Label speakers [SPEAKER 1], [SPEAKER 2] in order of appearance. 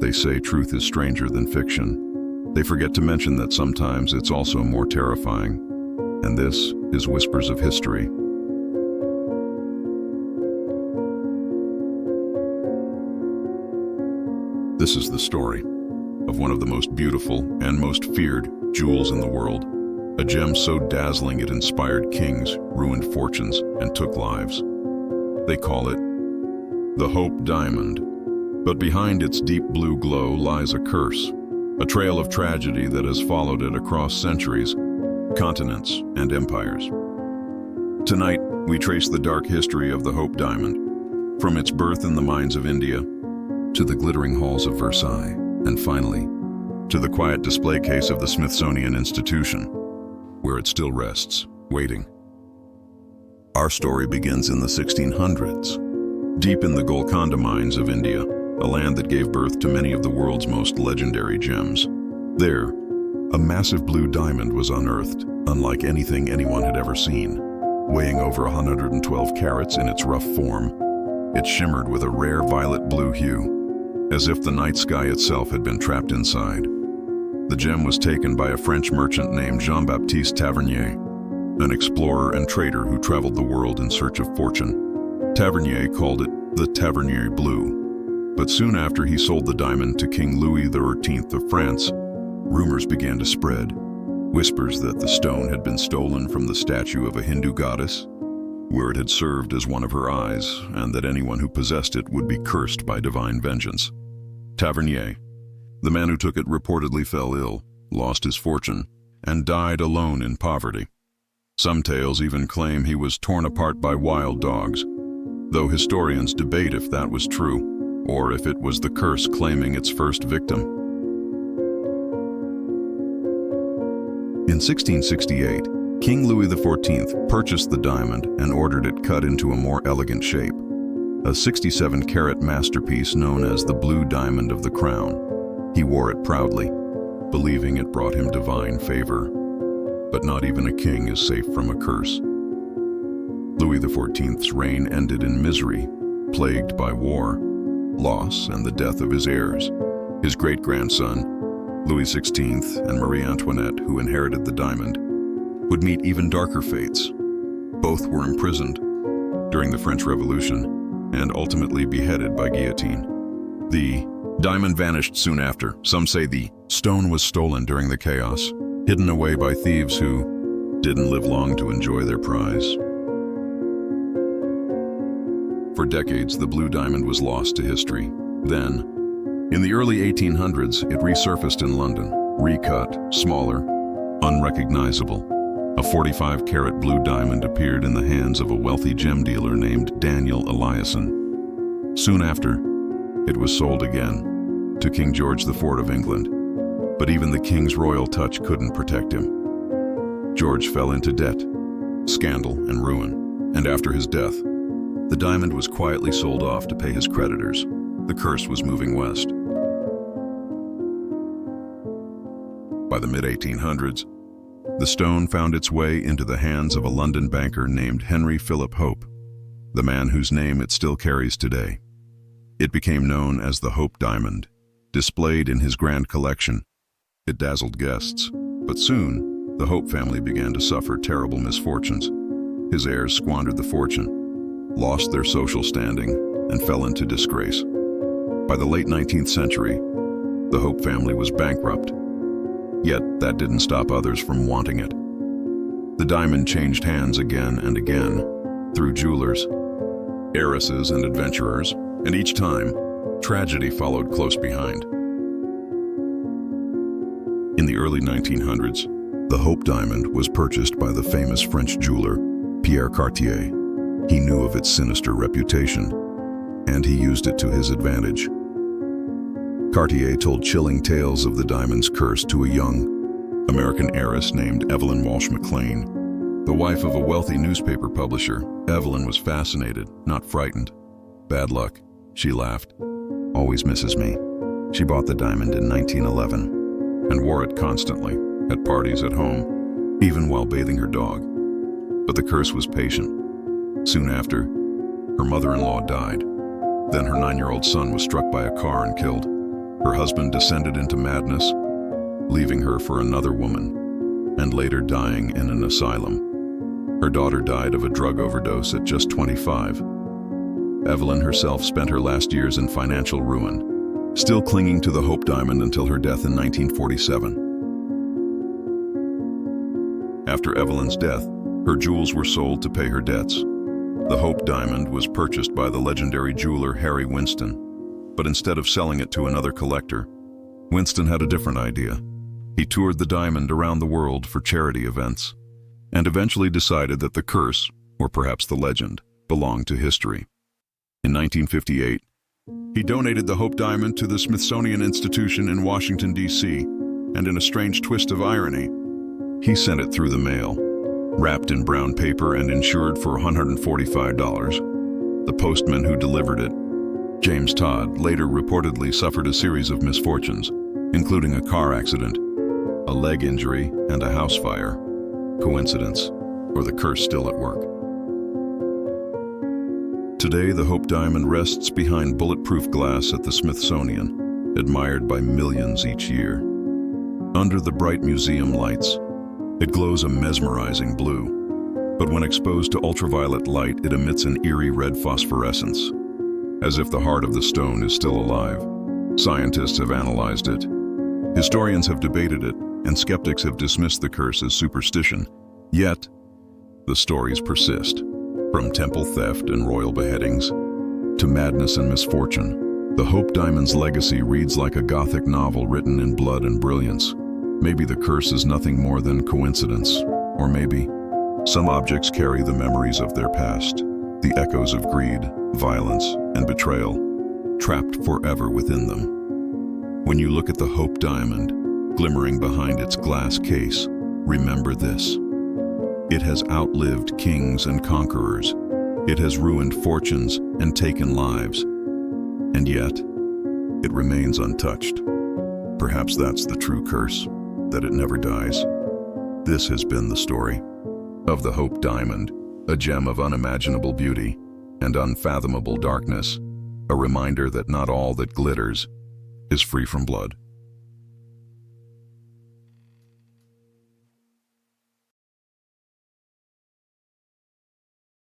[SPEAKER 1] They say truth is stranger than fiction. They forget to mention that sometimes it's also more terrifying. And this is Whispers of History. This is the story of one of the most beautiful and most feared jewels in the world. A gem so dazzling it inspired kings, ruined fortunes, and took lives. They call it the Hope Diamond. But behind its deep blue glow lies a curse, a trail of tragedy that has followed it across centuries, continents, and empires. Tonight, we trace the dark history of the Hope Diamond, from its birth in the mines of India, to the glittering halls of Versailles, and finally, to the quiet display case of the Smithsonian Institution, where it still rests, waiting. Our story begins in the 1600s, deep in the Golconda mines of India, a land that gave birth to many of the world's most legendary gems. There, a massive blue diamond was unearthed, unlike anything anyone had ever seen. Weighing over 112 carats in its rough form, it shimmered with a rare violet blue hue, as if the night sky itself had been trapped inside. The gem was taken by a French merchant named Jean-Baptiste Tavernier, an explorer and trader who traveled the world in search of fortune. Tavernier called it the Tavernier Blue. But soon after he sold the diamond to King Louis XIII of France, rumors began to spread. Whispers that the stone had been stolen from the statue of a Hindu goddess, where it had served as one of her eyes, and that anyone who possessed it would be cursed by divine vengeance. Tavernier, the man who took it, reportedly fell ill, lost his fortune, and died alone in poverty. Some tales even claim he was torn apart by wild dogs, though historians debate if that was true, or if it was the curse claiming its first victim. In 1668, King Louis XIV purchased the diamond and ordered it cut into a more elegant shape, a 67-carat masterpiece known as the Blue Diamond of the Crown. He wore it proudly, believing it brought him divine favor. But not even a king is safe from a curse. Louis XIV's reign ended in misery, plagued by war, loss, and the death of his heirs. His great-grandson, Louis XVI, and Marie Antoinette, who inherited the diamond, would meet even darker fates. Both were imprisoned during the French Revolution and ultimately beheaded by guillotine. The diamond vanished soon after. Some say the stone was stolen during the chaos, hidden away by thieves who didn't live long to enjoy their prize. For decades, the blue diamond was lost to history. Then, in the early 1800s, it resurfaced in London, recut, smaller, unrecognizable. A 45-carat blue diamond appeared in the hands of a wealthy gem dealer named Daniel Eliasson. Soon after, it was sold again to King George IV of England. But even the king's royal touch couldn't protect him. George fell into debt, scandal, and ruin, and after his death, the diamond was quietly sold off to pay his creditors. The curse was moving west. By the mid-1800s, the stone found its way into the hands of a London banker named Henry Philip Hope, the man whose name it still carries today. It became known as the Hope Diamond. Displayed in his grand collection, it dazzled guests, but soon the Hope family began to suffer terrible misfortunes. His heirs squandered the fortune, lost their social standing, and fell into disgrace. By the late 19th century, the Hope family was bankrupt. Yet that didn't stop others from wanting it. The diamond changed hands again and again, through jewelers, heiresses, and adventurers, and each time, tragedy followed close behind. In the early 1900s, the Hope Diamond was purchased by the famous French jeweler, Pierre Cartier. He knew of its sinister reputation, and he used it to his advantage. Cartier told chilling tales of the diamond's curse to a young American heiress named Evelyn Walsh McLean. The wife of a wealthy newspaper publisher, Evelyn was fascinated, not frightened. "Bad luck," she laughed. "Always misses me." She bought the diamond in 1911 and wore it constantly, at parties at home, even while bathing her dog. But the curse was patient. Soon after, her mother-in-law died. Then her 9-year-old son was struck by a car and killed. Her husband descended into madness, leaving her for another woman, and later dying in an asylum. Her daughter died of a drug overdose at just 25. Evelyn herself spent her last years in financial ruin, still clinging to the Hope Diamond until her death in 1947. After Evelyn's death, her jewels were sold to pay her debts. The Hope Diamond was purchased by the legendary jeweler Harry Winston, but instead of selling it to another collector, Winston had a different idea. He toured the diamond around the world for charity events, and eventually decided that the curse, or perhaps the legend, belonged to history. In 1958, he donated the Hope Diamond to the Smithsonian Institution in Washington, D.C., and in a strange twist of irony, he sent it through the mail, wrapped in brown paper and insured for $145. The postman who delivered it, James Todd, later reportedly suffered a series of misfortunes, including a car accident, a leg injury, and a house fire. Coincidence, or the curse still at work? Today, the Hope Diamond rests behind bulletproof glass at the Smithsonian, admired by millions each year. Under the bright museum lights, it glows a mesmerizing blue, but when exposed to ultraviolet light, it emits an eerie red phosphorescence, as if the heart of the stone is still alive. Scientists have analyzed it. Historians have debated it, and skeptics have dismissed the curse as superstition. Yet, the stories persist. From temple theft and royal beheadings to madness and misfortune, the Hope Diamond's legacy reads like a Gothic novel written in blood and brilliance. Maybe the curse is nothing more than coincidence, or maybe some objects carry the memories of their past, the echoes of greed, violence, and betrayal, trapped forever within them. When you look at the Hope Diamond, glimmering behind its glass case, remember this. It has outlived kings and conquerors. It has ruined fortunes and taken lives. And yet, it remains untouched. Perhaps that's the true curse, that it never dies. This has been the story of the Hope Diamond, a gem of unimaginable beauty and unfathomable darkness, a reminder that not all that glitters is free from blood.